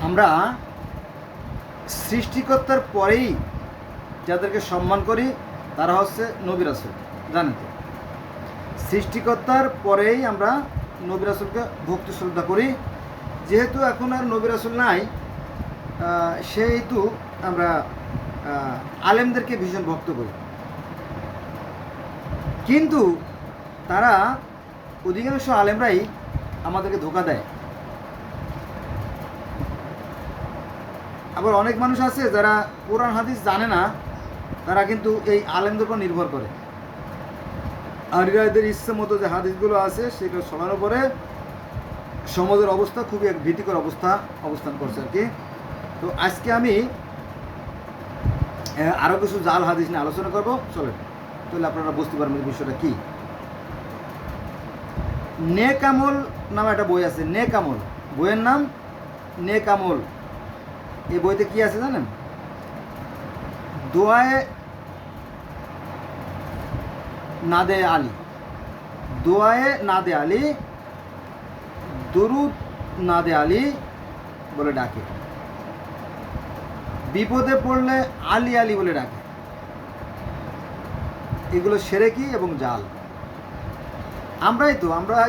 আমরা সৃষ্টিকর্তার পরেই যাদেরকে সম্মান করি তারা হচ্ছে নবী রাসূল। জানেন তো, সৃষ্টিকর্তার পরেই আমরা নবী রাসূলকে ভক্তি শ্রদ্ধা করি। যেহেতু এখন আর নবী রাসূল নাই, সেহেতু আমরা আলেমদেরকে ভীষণ ভক্ত করি। কিন্তু তারা অধিকাংশ আলেমরাই আমাদেরকে ধোঁকা দেয়। আবার অনেক মানুষ আছে যারা কোরআন হাদিস জানে না, তারা কিন্তু এই আলেমদের উপর নির্ভর করে। আর এদের ইচ্ছে মতো যে হাদিসগুলো আছে সেগুলো শোনানোর পরে সমাজের অবস্থা খুবই এক ভীতিকর অবস্থান করছে আর কি। তো আজকে আমি আরও কিছু জাল হাদিস নিয়ে আলোচনা করবো। চলেন, তাহলে আপনারা বুঝতে পারবেন বিষয়টা কী। নেক আমল নামে একটা বই আছে, নেক আমল, বইয়ের নাম নেক আমল। এই বইতে কি আছে জানেন? দোয়ায়ে নাদে আলী, দোয়ায়ে নাদে আলী, দুরুদ নাদে আলী বলে ডাকে। বিপদে পড়লে আলী আলী বলে ডাকে। এগুলো সেরেকি এবং জাল। আমরা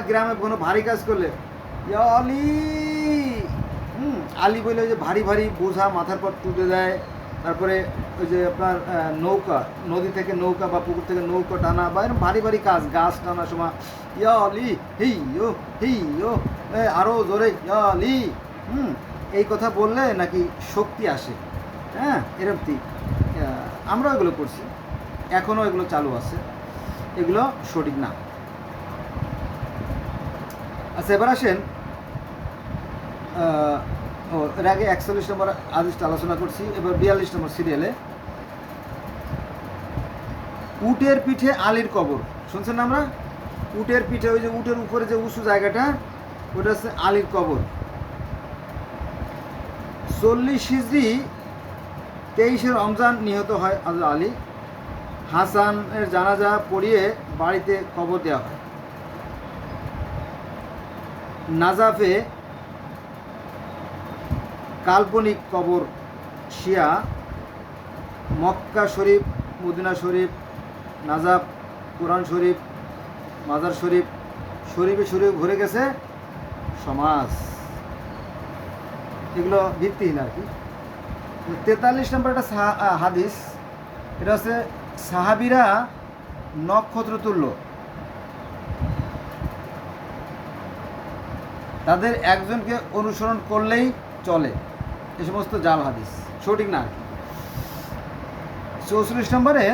গ্রামে কোনো ভারী কাজ করলে ইয়া আলী, আলী বলে ওই যে ভারী ভারী বোঝা মাথার পর তুলে দেয়। তারপরে ওই যে আপনার নৌকা, নদী থেকে নৌকা বা পুকুর থেকে নৌকা টানা বা এরকম ভারী ভারী কাজ, গাছ টানার সময় ইয়া আলী হেই ও আরও জোরে ইয়া আলী। এই কথা বললে নাকি শক্তি আসে। হ্যাঁ, এরকম আমরা এগুলো করছি, এখনও এগুলো চালু আছে। এগুলো সঠিক না। আচ্ছা, এবার আসেন, এর আগে 41 নম্বর হাদিসটা আলোচনা করছি। এবার 42 নম্বর সিরিয়ালে উটের পিঠে আলীর কবর শুনছেন না? আমরা উটের পিঠে, ওই যে উটের উপরে যে উঁচু জায়গাটা, ওটা হচ্ছে আলীর কবর। 40 হিজরি 23 রমজান নিহত হয় হযরত আলী। হাসানের জানাজা পড়িয়ে বাড়িতে কবর দেওয়া হয়। নাজাফে কাল্পনিক কবর শিয়া, মক্কা শরীফ, মদিনা শরীফ, নাজাফ, কোরআন শরীফ, মাজার শরীফ, শরীফে ভরে গেছে সমাজ। এগুলো ভিত্তিহীন আর কি। 43 নম্বর একটা হাদিস, এটা হচ্ছে সাহাবীরা নক্ষত্র তুল্য, তাদের একজনকে অনুসরণ করলেই চলে। এই সমস্ত জাল হাদিস সঠিক না। 34 নম্বরে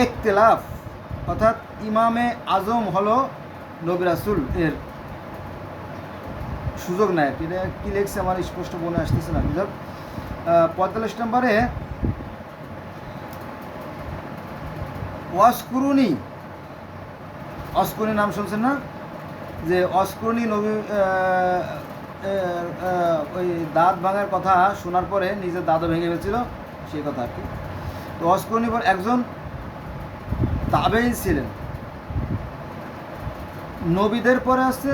ইখতিলাফ, অর্থাৎ ইমামে আজম হলো নবী রাসূল এর সুযোগ নেয়। এটা কী লেখছে আমার স্পষ্ট মনে আসতেছে না। 45 নম্বরে ওয়াসকুরুনি, অস্কুরনি নাম শুনছেন না? যে অস্কুরনি নবী ওই দাঁত ভাঙার কথা শোনার পরে নিজের দাঁতও ভেঙে ফেলছিল, সেই কথা আর কি। তো অস্কুরনি একজন তাবেঈন ছিলেন। নবীদের পরে আসছে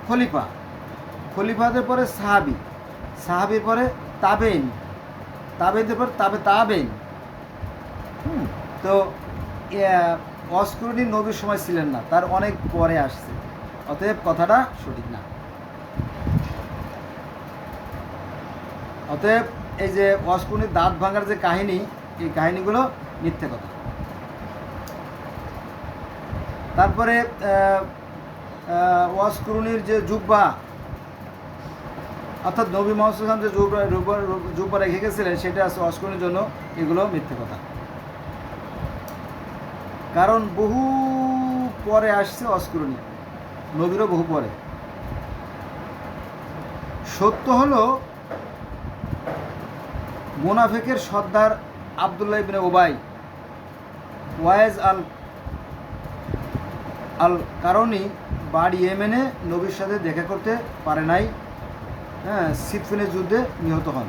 খলিফা, খলিফাদের পরে সাহাবি, সাহাবির পরে তাবেঈন, তাবেঈনদের পরে তাবেঈন। তো অস্কুরনি নবীর সময় ছিলেন না, তার অনেক পরে আসছে। অতএব কথাটা সঠিক না। অতএব এই যে অস্কুরনির দাঁত ভাঙার যে কাহিনী, এই কাহিনীগুলো মিথ্যে কথা। তারপরে ওয়াসকুরুনির যে জুব্বা, অর্থাৎ নবী মুহাম্মদ সাল্লাল্লাহু আলাইহি ওয়াসাল্লাম যে জুব্বা রেখে গেছিলেন, সেটা আছে ওয়াসকুরুনির জন্য। এগুলো মিথ্যে কথা, কারণ বহু পরে আসছে ওয়াসকুরুনি, নবীরও বহু পরে। সত্য হলো মুনাফিকের সর্দার আব্দুল্লাহ ইবনে উবাই ওয়াইজ আল কারণী বাড়ি ইয়েমেনে নবীর সাথে দেখা করতে পারে নাই। সিফিনের যুদ্ধে নিহত হন।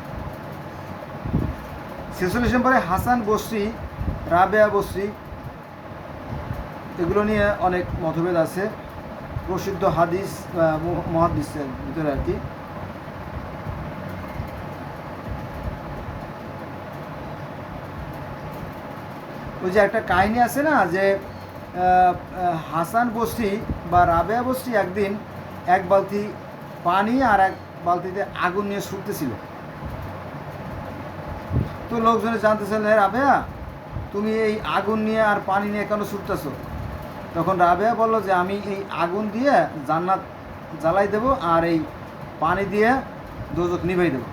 46 নম্বরে হাসান বসরি, রাবেয়া বসরি, এগুলো নিয়ে অনেক মতভেদ আছে। প্রসিদ্ধ হাদিস মুহাদ্দিসের ভিতরে আর কি। ওই যে একটা কাহিনী আছে না যে হাসান বসরি বা রাবেয়া বসরি একদিন এক বালতি পানি আর এক বালতিতে আগুন নিয়ে ছুটতেছিল। তো লোকজনে জানতে চাইলেন, হে রাবেয়া, তুমি এই আগুন নিয়ে আর পানি নিয়ে কেন ছুটতেছো? তখন রাবেয়া বলল যে আমি এই আগুন দিয়ে জান্নাত জ্বালাই দেব আর এই পানি দিয়ে দোজখ নিভাই দেব।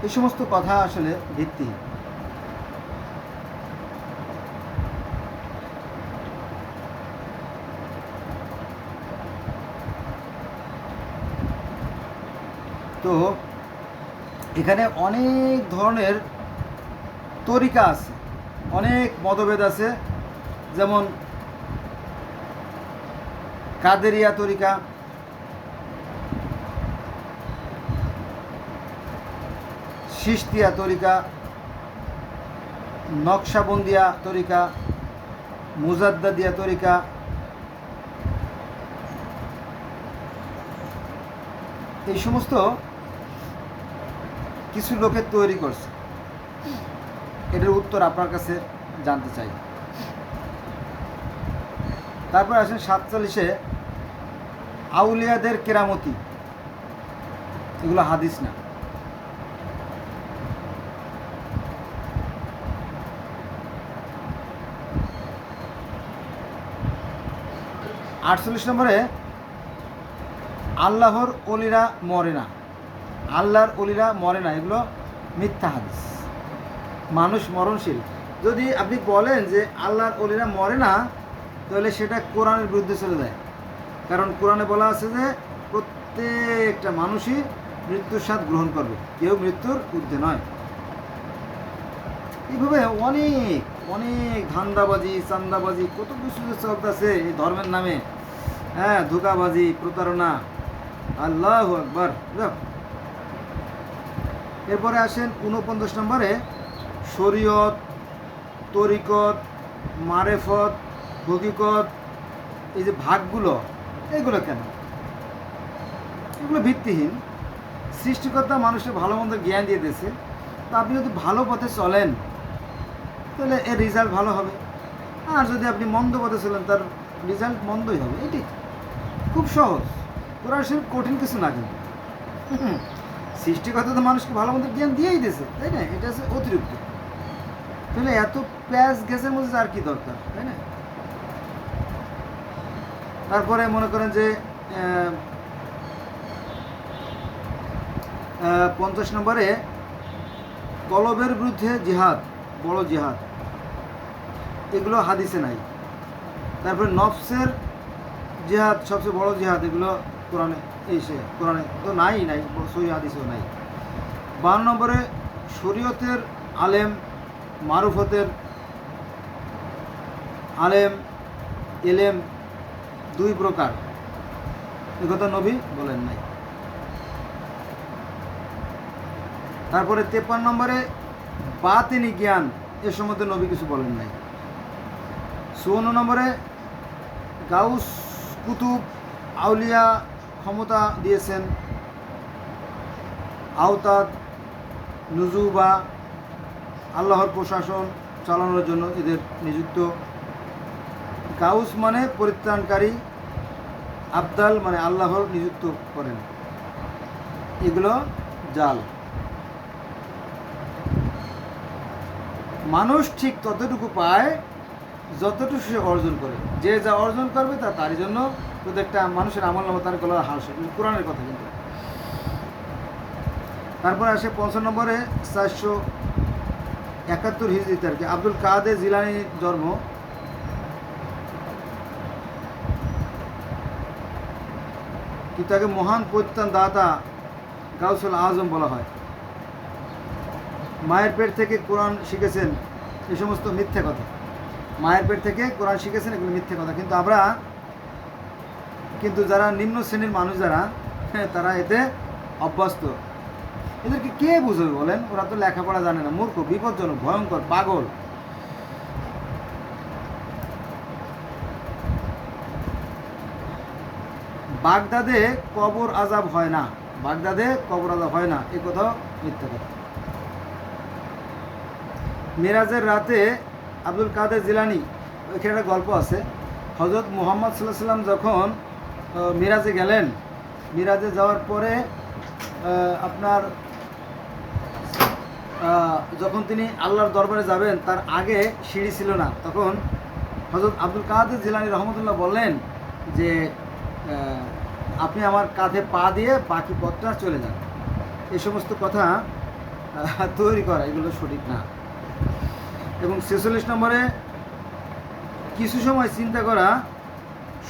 এই সমস্ত কথা আসলে ভিত্তিহীন। তো এখানে অনেক ধরনের তরিকা আছে, অনেক মতভেদ আছে, যেমন কাদেরিয়া তরিকা, সিস্তিয়া তরিকা, নকশাবন্দিয়া তরিকা, মুজাদ্দাদিয়া তরিকা, এই সমস্ত কিছু লোকে তৈরি করছে। এটার উত্তর আপনার কাছে জানতে চাই। তারপর আসেন 47-এ আউলিয়াদের কেরামতি, এগুলো হাদিস না। আটচল্লিশ নম্বরে আল্লাহর অলিরা মরে না, আল্লাহর অলিরা মরে না, এগুলো মিথ্যা হাদিস। মানুষ মরণশীল। যদি আপনি বলেন যে আল্লাহর অলিরা মরে না, তাহলে সেটা কোরআনের বিরুদ্ধে চলে যায়। কারণ কোরআনে বলা আছে যে প্রত্যেকটা মানুষই মৃত্যুর স্বাদ গ্রহণ করবে, কেউ মৃত্যুর ঊর্ধ্বে নয়। এইভাবে অনেক অনেক ধান্দাবাজি, চান্দাবাজি, কত কিছু যে চলতেছে এই ধর্মের নামে। হ্যাঁ, ধোঁকাবাজি, প্রতারণা। আল্লাহু আকবার। এরপরে আসেন 49 নম্বরে শরীয়ত, তরিকত, মারেফত, হকিকত, এই যে ভাগগুলো, এগুলো কেন? এগুলো ভিত্তিহীন। সৃষ্টিকর্তা মানুষের ভালো মন্দ জ্ঞান দিয়ে দিয়েছে, তো আপনি যদি ভালো পথে চলেন তাহলে এর রেজাল্ট ভালো হবে, আর যদি আপনি মন্দ পথে চলেন তার রেজাল্ট মন্দই হবে। এটি খুব সহজ, কোরআন শরীফ কঠিন কিছু না। কিন্তু সৃষ্টিকর্তা তো মানুষকে ভালো মন্দ জ্ঞান দিয়েই দিয়েছে, তাই না? এটা হচ্ছে অতিরিক্ত। তাহলে এত প্যাঁচ গ্যাসের মধ্যে আর কি দরকার, তাই না? তারপরে মনে করেন যে 50 নম্বরে কলবের বিরুদ্ধে জিহাদ, বড় জিহাদ, এগুলো হাদিসে নাই। তারপরে নফসের জিহাদ, সবচেয়ে বড় জিহাদ, এগুলো কোরআনে কোরআনে তো নাই, সহি হাদিসেও নাই। 52 নম্বরে শরীয়তের আলেম, মারুফতের আলেম, এলেম দুই প্রকার, এ কথা নবী বলেন নাই। তারপরে 53 নম্বরে বাতিনি জ্ঞান, এ সম্বন্ধে নবী কিছু বলেন নাই। 54 নম্বরে গাউস কুতুব আউলিয়া ক্ষমতা দিয়েছেন, আওতাদ নুজুবা আল্লাহর প্রশাসন চালানোর জন্য এদের নিযুক্ত। গাউস মানে পরিত্রাণকারী, আবদাল মানে আল্লাহর নিযুক্ত করেন, এগুলো জাল। মানুষ ঠিক ততটুকু পায় যতটুকু সে অর্জন করে। যে যা অর্জন করবে তা তারই জন্য, প্রত্যেকটা মানুষের আমল নামা তার গলার হার, কোরআনের কথা কিন্তু। তারপরে আসে 55 নম্বরে 471 হিজরিতে আর কি আব্দুল কাদের জিলানির জন্ম। কিন্তু তাকে মহান পরিত্রাণ দাতা গাউসুল আজম বলা হয়। মায়ের পেট থেকে কোরআন শিখেছেন, এই সমস্ত মিথ্যে কথা। মায়ের পেট থেকে কোরআন শিখেছেন, এগুলো মিথ্যে কথা। কিন্তু আমরা, কিন্তু যারা নিম্ন শ্রেণীর মানুষ, যারা তারা এতে অভ্যস্ত। এদেরকে কে বুঝবে বলেন? ওরা তো লেখাপড়া জানে না, মূর্খ, বিপজ্জনক, ভয়ঙ্কর, পাগল। বাগদাদে কবর আজাব হয় না, বাগদাদে কবর আজাব হয় না, এ কথা মিথ্যা কথা। মেরাজের রাতে আব্দুল কাদের জিলানি, ওইখানে একটা গল্প আছে। হজরত মুহাম্মদ সাল্লাল্লাহু আলাইহি সাল্লাম যখন মিরাজে গেলেন, মিরাজে যাওয়ার পরে আপনার যখন তিনি আল্লাহর দরবারে যাবেন তার আগে সিঁড়ি ছিল না, তখন হযরত আব্দুল কাদের জিলানী রহমতুল্লাহ বললেন যে আপনি আমার কাঁধে পা দিয়ে বাকি পথটা চলে যান। এই সমস্ত কথা তৈরি করা, এগুলো সঠিক না। এবং 46 নম্বরে, কিছু সময় চিন্তা করা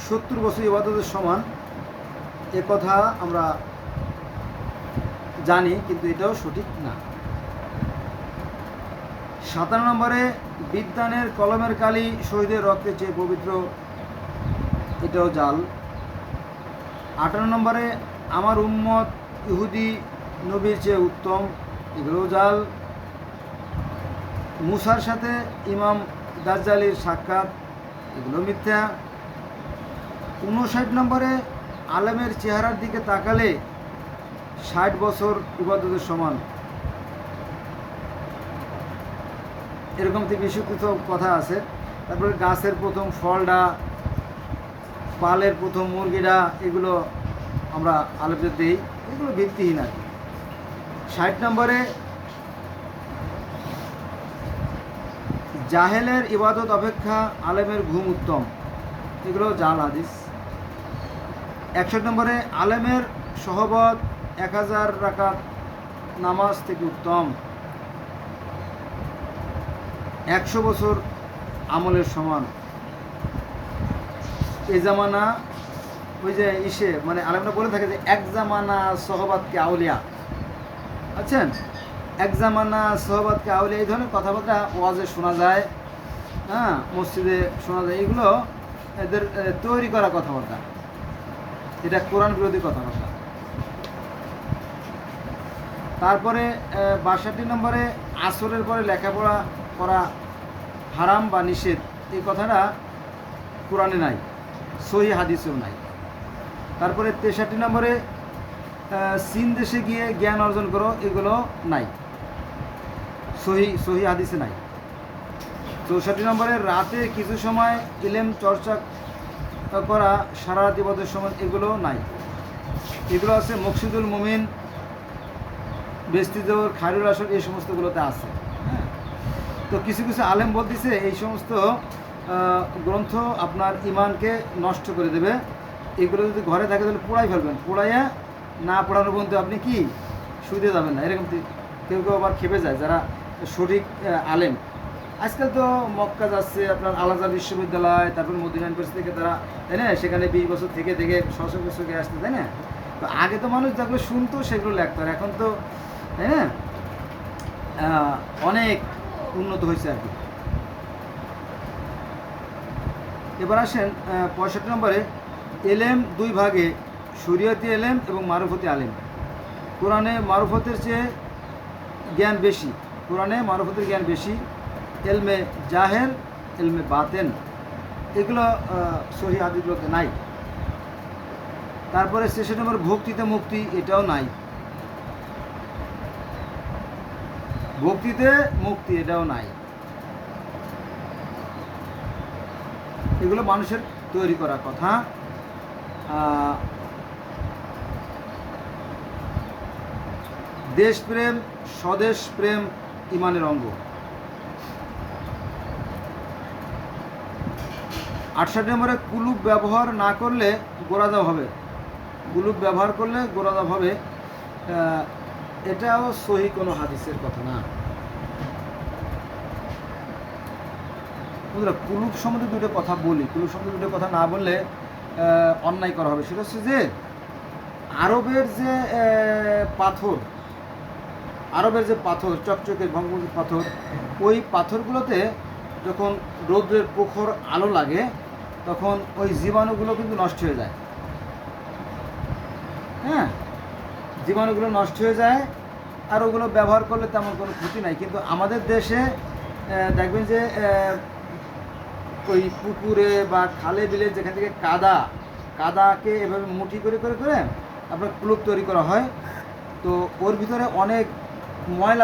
70 বছর ইবাদতের সমান, এ কথা আমরা জানি, কিন্তু এটাও সঠিক না। 57 নম্বরে, বিদ্যানের কলমের কালি শহীদের রক্তের চেয়ে পবিত্র, এটাও জাল। 58 নম্বরে, আমার উম্মত ইহুদি নবীর চেয়ে উত্তম, এগুলোও জাল। মুসার সাথে ইমাম দাজ্জালির সাক্ষাৎ, এগুলো মিথ্যা। 59 নম্বরে, আলেমের চেহারার দিকে তাকালে 60 বছর ইবাদতের সমান, এরকম তো বেশি কিছু কথা আছে। তারপরে গাছের প্রথম ফলটা, পালের প্রথম মুরগিটা, এগুলো আমরা আলেমদের দিই, এগুলো ভিত্তিহীন আর কি। 60 নম্বরে, জাহেলের ইবাদত অপেক্ষা আলেমের ঘুম উত্তম, এগুলো জাল হাদিস। 61 নম্বরে, আলেমের সহবত 1000 রাকাত নামাজ থেকে উত্তম, 100 বছর আমলের সমান। এই জামানা, ওই যে মানে আলেমরা বলে থাকে যে এক জামানা সহবাতকে আউলিয়া, আছেন, এক জামানা সহবাতকে আউলিয়া, এই ধরনের কথাবার্তা ওয়াজে শোনা যায়, হ্যাঁ, মসজিদে শোনা যায়। এগুলো এদের তৈরি করা কথাবার্তা, এটা কোরআন বিরোধী কথাবার্তা। তারপরে 62 নম্বরে, আসরের পরে লেখাপড়া করা হারাম বা নিষেধ, এই কথাটা কোরআনে নাই, সহিহ হাদিসেও নাই। তারপরে 63 নম্বরে, চীন দেশে গিয়ে জ্ঞান অর্জন করো, এগুলো নাই, সহিহ হাদিসে নাই। 64 নম্বরে, রাতে কিছু সময় ইলম চর্চা করা সারা রাত ইবাদতের সময়, এগুলো নাই। এগুলো আছে মকসুদুল মুমিন, বেস্তিজোর, খায়রুল আসর, এই সমস্তগুলোতে আছে। হ্যাঁ, তো কিছু কিছু আলেম বলতেছে এই সমস্ত গ্রন্থ আপনার ইমানকে নষ্ট করে দেবে, এগুলো যদি ঘরে থাকে তাহলে পোড়াই ফেলবেন, পোড়াইয়া না পড়ানোর পর্যন্ত আপনি কি শুইতে যাবেন না, এরকম কেউ কেউ আবার খেপে যায় যারা সঠিক আলেম। আজকাল তো মক্কা যাচ্ছে আপনার আল আজহার বিশ্ববিদ্যালয়, তারপর মদিনা ইউনিভার্সিটি থেকে তারা, তাই না, সেখানে 20 বছর থেকে শত বছর আসতে, তাই না। তো আগে তো মানুষ যেগুলো শুনতো সেগুলো লেখতো, আর এখন তো, তাই না, অনেক উন্নত হয়েছে আর কি। এবার আসেন 65 নম্বরে, এলেম দুই ভাগে, শরীয়তি এলেম এবং মারুফতি আলেম। কোরআনে মারুফতের চেয়ে জ্ঞান বেশি, কোরআনে মারুফতের জ্ঞান বেশি, এলমে জাহের, এলমে বাতেন, এগুলো সহিহ হাদিসগুলোতে নাই। তারপরে 66 নম্বর, ভক্তিতে মুক্তি, এটাও নাই, ভক্তিতে মুক্তি, এটাও নাই। এগুলো মানুষের তৈরি করা কথা। দেশপ্রেম, স্বদেশ প্রেম ইমানের অঙ্গ। 68 নম্বরে, কুলুপ ব্যবহার না করলে গোরাদাব হবে, কুলুপ ব্যবহার করলে গোরাদাব হবে, এটাও সহি কোনো হাদিসের কথা না। বন্ধুরা, কুলুপ সম্বন্ধে দুটো কথা বলি, কুলুপ সম্বন্ধে দুটো কথা না বললে অন্যায় করা হবে। সেটা হচ্ছে যে আরবের যে পাথর, আরবের যে পাথর, চকচকে ভঙ্গুর পাথর, ওই পাথরগুলোতে যখন রৌদ্রের প্রখর আলো লাগে তখন ওই জীবাণুগুলো কিন্তু নষ্ট হয়ে যায়। হ্যাঁ, জীবাণুগুলো নষ্ট হয়ে যায়, আর ওগুলো ব্যবহার করলে তেমন কোনো ক্ষতি নাই। কিন্তু আমাদের দেশে দেখবেন যে ওই পুকুরে বা খালে বিলে যেখান থেকে কাদাকে এভাবে মুঠি করে করে করে আপনার কুলুপ তৈরি করা হয়, তো ওর ভিতরে অনেক ময়লা